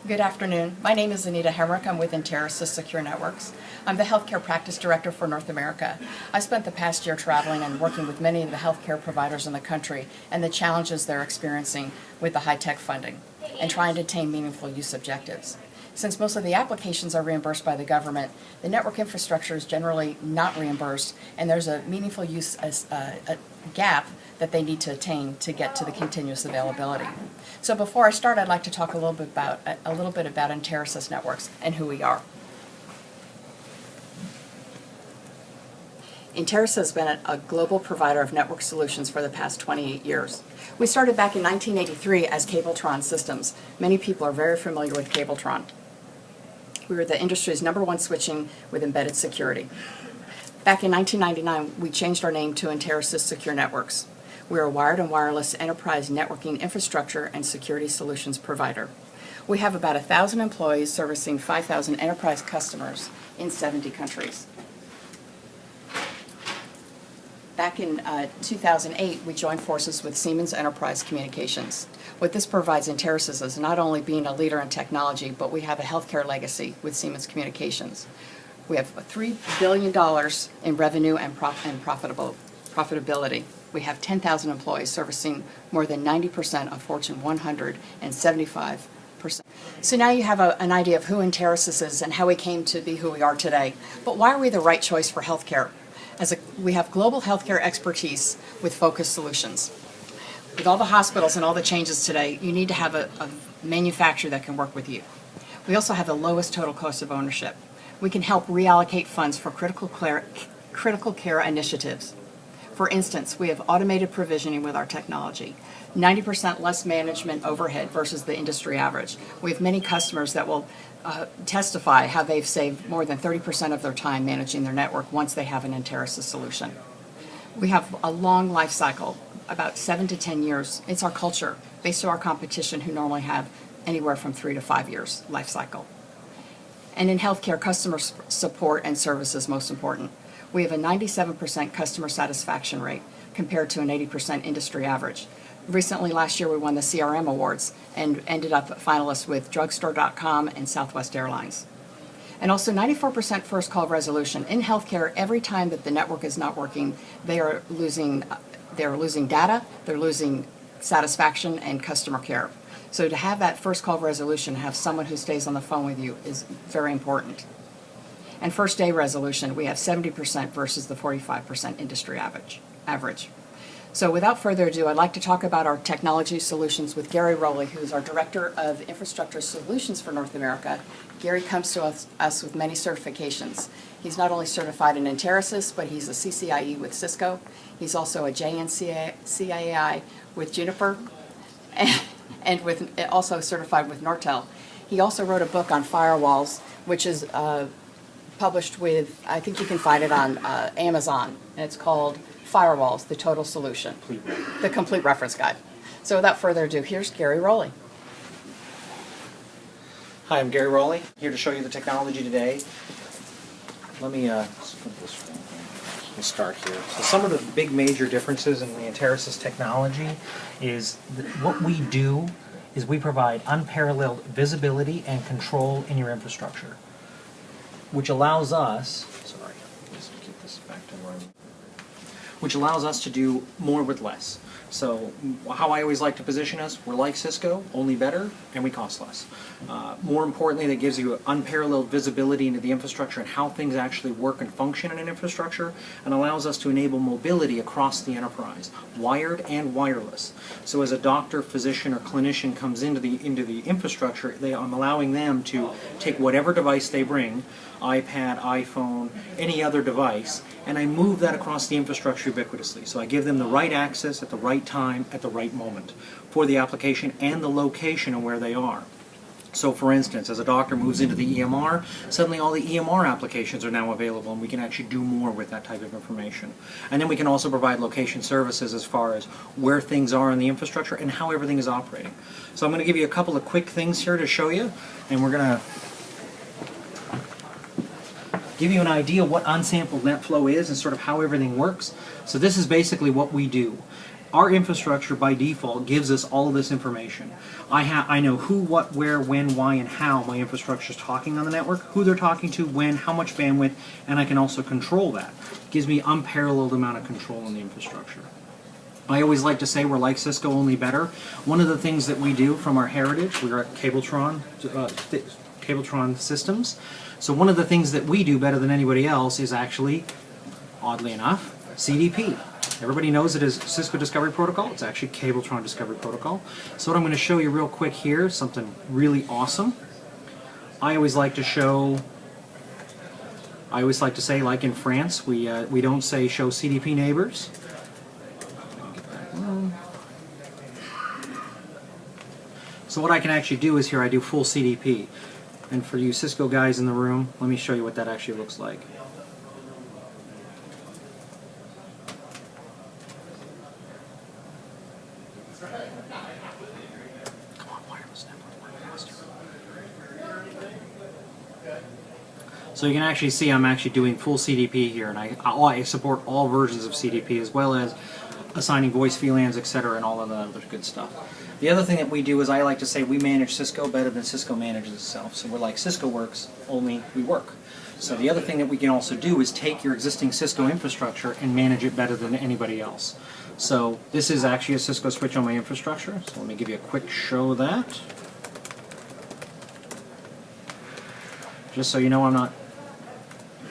Good afternoon. My name is Anita Hemrick. I'm with Enterasys Secure Networks. I'm the Healthcare Practice Director for North America. I spent the past year traveling and working with many of the healthcare providers in the country and the challenges they're experiencing with the high-tech funding and trying to attain meaningful use objectives. Since most of the applications are reimbursed by the government, the network infrastructure is generally not reimbursed, and there's a meaningful use a gap that they need to attain to get to the continuous availability. So before I start, I'd like to talk a little bit about Enterasys Networks and who we are. Enterasys has been a global provider of network solutions for the past 28 years. We started back in 1983 as Cabletron Systems. Many people are very familiar with Cabletron. We were the industry's #1 switching with embedded security. Back in 1999, we changed our name to Enterasys Secure Networks. We're a wired and wireless enterprise networking infrastructure and security solutions provider. We have about 1,000 employees servicing 5,000 enterprise customers in 70 countries. Back in 2008, we joined forces with Siemens Enterprise Communications. What this provides Enterasys is not only being a leader in technology, but we have a healthcare legacy with Siemens Communications. We have $3 billion in revenue and profitability. We have 10,000 employees servicing more than 90% of Fortune 100 and 75%. So now you have an idea of who Enterasys is and how we came to be who we are today. But why are we the right choice for healthcare? We have global healthcare expertise with focused solutions. With all the hospitals and all the changes today, you need to have a manufacturer that can work with you. We also have the lowest total cost of ownership. We can help reallocate funds for critical care initiatives. For instance, we have automated provisioning with our technology, 90% less management overhead versus the industry average. We have many customers that will testify how they've saved more than 30% of their time managing their network once they have an Enterasys solution. We have a long life cycle, about 7 to 10 years. It's our culture, based on our competition who normally have anywhere from 3 to 5 years life cycle. And in healthcare, customer support and service is most important. We have a 97% customer satisfaction rate compared to an 80% industry average. Recently, last year, we won the CRM Awards and ended up finalists with Drugstore.com and Southwest Airlines. And also 94% first call resolution. In healthcare, every time that the network is not working, they're losing data, they're losing satisfaction and customer care. So to have that first call resolution, have someone who stays on the phone with you is very important. And first day resolution, we have 70% versus the 45% industry average. So without further ado, I'd like to talk about our technology solutions with Gary Rowley, who's our Director of Infrastructure Solutions for North America. Gary comes to us with many certifications. He's not only certified in Enterasys, but he's a CCIE with Cisco. He's also a JNCAI with Juniper, and also certified with Nortel. He also wrote a book on firewalls, which is published with, I think you can find it on Amazon, and it's called Firewalls, the Total Solution, the Complete Reference Guide. So without further ado, here's Gary Rowley. Hi, I'm Gary Rowley, here to show you the technology today. Let me start here. So some of the big major differences in the Enterasys technology is that what we do is we provide unparalleled visibility and control in your infrastructure, which allows us, which allows us to do more with less. So how I always like to position us, we're like Cisco, only better, and we cost less. More importantly, that gives you unparalleled visibility into the infrastructure and how things actually work and function in an infrastructure, and allows us to enable mobility across the enterprise, wired and wireless. So as a doctor, physician, or clinician comes into the infrastructure, I'm allowing them to take whatever device they bring, iPad, iPhone, any other device, and I move that across the infrastructure ubiquitously. So I give them the right access at the right time, at the right moment, for the application and the location of where they are. So for instance, as a doctor moves into the EMR, suddenly all the EMR applications are now available, and we can actually do more with that type of information. And then we can also provide location services as far as where things are in the infrastructure and how everything is operating. So I'm going to give you a couple of quick things here to show you, and we're going to give you an idea what unsampled NetFlow is and sort of how everything works. So this is basically what we do. our infrastructure by default gives us all of this information. I know who, what, where, when, why, and how my infrastructure is talking on the network, who they're talking to, when, how much bandwidth, and I can also control that. It gives me unparalleled amount of control in the infrastructure. I always like to say we're like Cisco, only better. One of the things that we do from our heritage, we're at Cabletron Systems. So one of the things that we do better than anybody else is actually, oddly enough, CDP. Everybody knows it is Cisco Discovery Protocol. It's actually Cabletron Discovery Protocol. So what I'm going to show you real quick here, something really awesome. I always like to say, like in France, we don't say show CDP neighbors. So what I can actually do is here I do full CDP. And for you Cisco guys in the room, let me show you what that actually looks like. Come on, wireless network, work faster. So you can actually see I'm actually doing full CDP here, and I support all versions of CDP as well as assigning voice VLANs, etc., and all of the other good stuff. The other thing that we do is I like to say we manage Cisco better than Cisco manages itself. So we're like Cisco works, only we work. So the other thing that we can also do is take your existing Cisco infrastructure and manage it better than anybody else. So this is actually a Cisco switch on my infrastructure. So let me give you a quick show of that. Just so you know I'm not...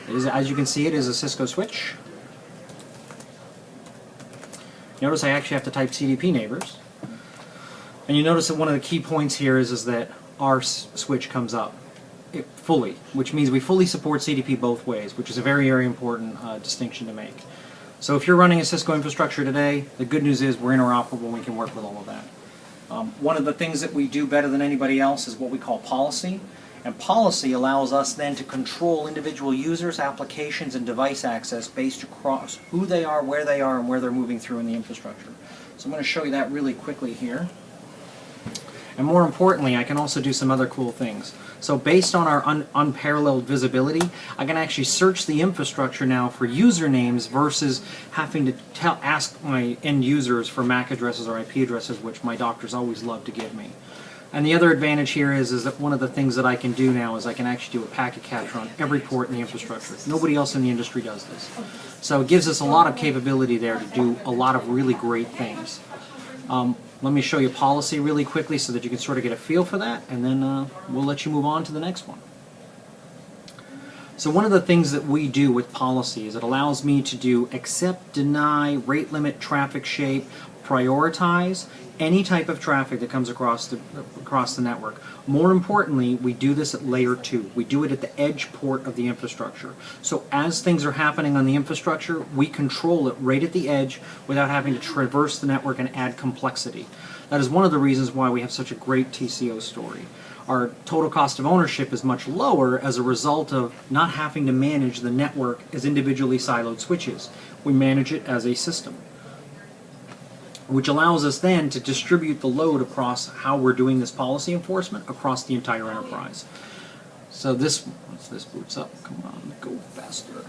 as you can see, it is a Cisco switch. Notice I actually have to type CDP neighbors. And you notice that one of the key points here is that our switch comes up fully, which means we fully support CDP both ways, which is a very, very important distinction to make. So if you're running a Cisco infrastructure today, the good news is we're interoperable and we can work with all of that. One of the things that we do better than anybody else is what we call policy. And policy allows us then to control individual users, applications, and device access based across who they are, and where they're moving through in the infrastructure. So I'm going to show you that really quickly here. And more importantly, I can also do some other cool things. So based on our unparalleled visibility, I can actually search the infrastructure now for usernames versus having to ask my end users for MAC addresses or IP addresses, which my doctors always love to give me. And the other advantage here is that one of the things that I can do now is I can actually do a packet capture on every port in the infrastructure. Nobody else in the industry does this. So it gives us a lot of capability there to do a lot of really great things. Let me show you policy really quickly so that you can sort of get a feel for that, and then we'll let you move on to the next one. So one of the things that we do with policy is it allows me to do accept, deny, rate limit, traffic shape, prioritize any type of traffic that comes across the network. More importantly, we do this at layer 2. We do it at the edge port of the infrastructure. So as things are happening on the infrastructure, we control it right at the edge without having to traverse the network and add complexity. That is one of the reasons why we have such a great TCO story. Our total cost of ownership is much lower as a result of not having to manage the network as individually siloed switches. We manage it as a system, which allows us then to distribute the load across how we're doing this policy enforcement across the entire enterprise. So once this boots up, come on, go faster.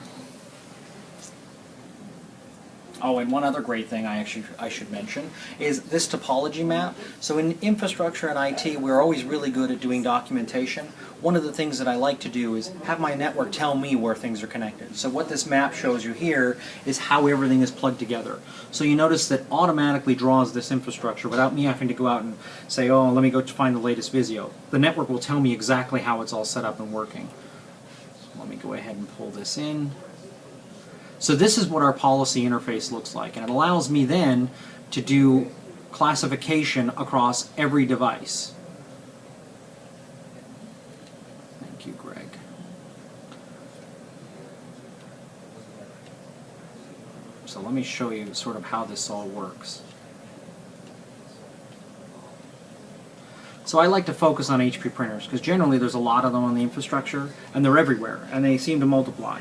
Oh, and one other great thing I should mention is this topology map. So in infrastructure and IT, we're always really good at doing documentation. One of the things that I like to do is have my network tell me where things are connected. So what this map shows you here is how everything is plugged together. So you notice that automatically draws this infrastructure without me having to go out and say, oh, let me go to find the latest Visio. The network will tell me exactly how it's all set up and working. So let me go ahead and pull this in. So this is what our policy interface looks like, and it allows me then to do classification across every device. Thank you, Greg. So let me show you sort of how this all works. So I like to focus on HP printers because generally there's a lot of them on the infrastructure and they're everywhere and they seem to multiply.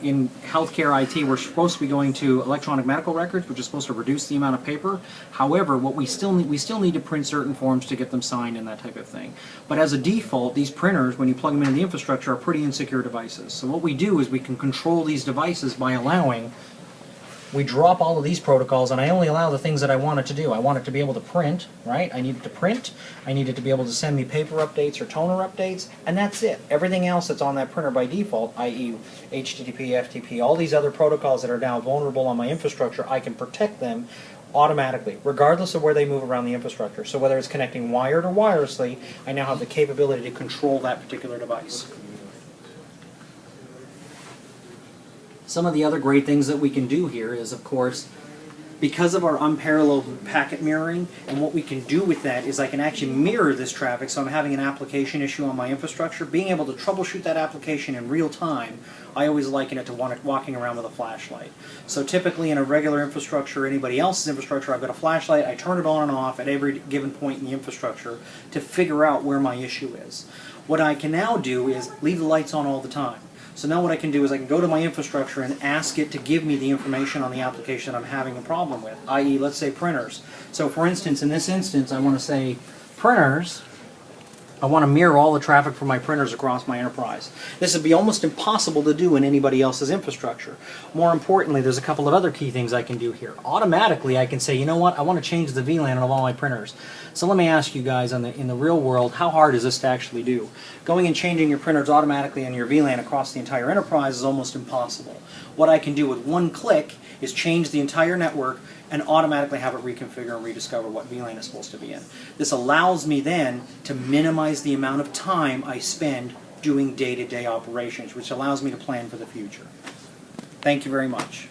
In healthcare IT, we're supposed to be going to electronic medical records, which is supposed to reduce the amount of paper. However, what we still need to print certain forms to get them signed and that type of thing. But as a default, these printers, when you plug them into the infrastructure, are pretty insecure devices. So what we do is we can control these devices by allowing we drop all of these protocols, and I only allow the things that I want it to do. I want it to be able to print, right? I need it to print. I need it to be able to send me paper updates or toner updates, and that's it. Everything else that's on that printer by default, i.e. HTTP, FTP, all these other protocols that are now vulnerable on my infrastructure, I can protect them automatically, regardless of where they move around the infrastructure. So whether it's connecting wired or wirelessly, I now have the capability to control that particular device. Some of the other great things that we can do here is, of course, because of our unparalleled packet mirroring, and what we can do with that is I can actually mirror this traffic. So I'm having an application issue on my infrastructure, being able to troubleshoot that application in real time. I always liken it to walking around with a flashlight. So typically in a regular infrastructure, anybody else's infrastructure, I've got a flashlight, I turn it on and off at every given point in the infrastructure to figure out where my issue is. What I can now do is leave the lights on all the time. So now what I can do is I can go to my infrastructure and ask it to give me the information on the application I'm having a problem with, i.e. let's say printers. So for instance, in this instance, I want to say printers. I want to mirror all the traffic from my printers across my enterprise. This would be almost impossible to do in anybody else's infrastructure. More importantly, there's a couple of other key things I can do here. Automatically, I can say, you know what, I want to change the VLAN of all my printers. So let me ask you guys, in the real world, how hard is this to actually do? Going and changing your printers automatically on your VLAN across the entire enterprise is almost impossible. What I can do with one click is change the entire network and automatically have it reconfigure and rediscover what VLAN is supposed to be in. This allows me then to minimize the amount of time I spend doing day-to-day operations, which allows me to plan for the future. Thank you very much.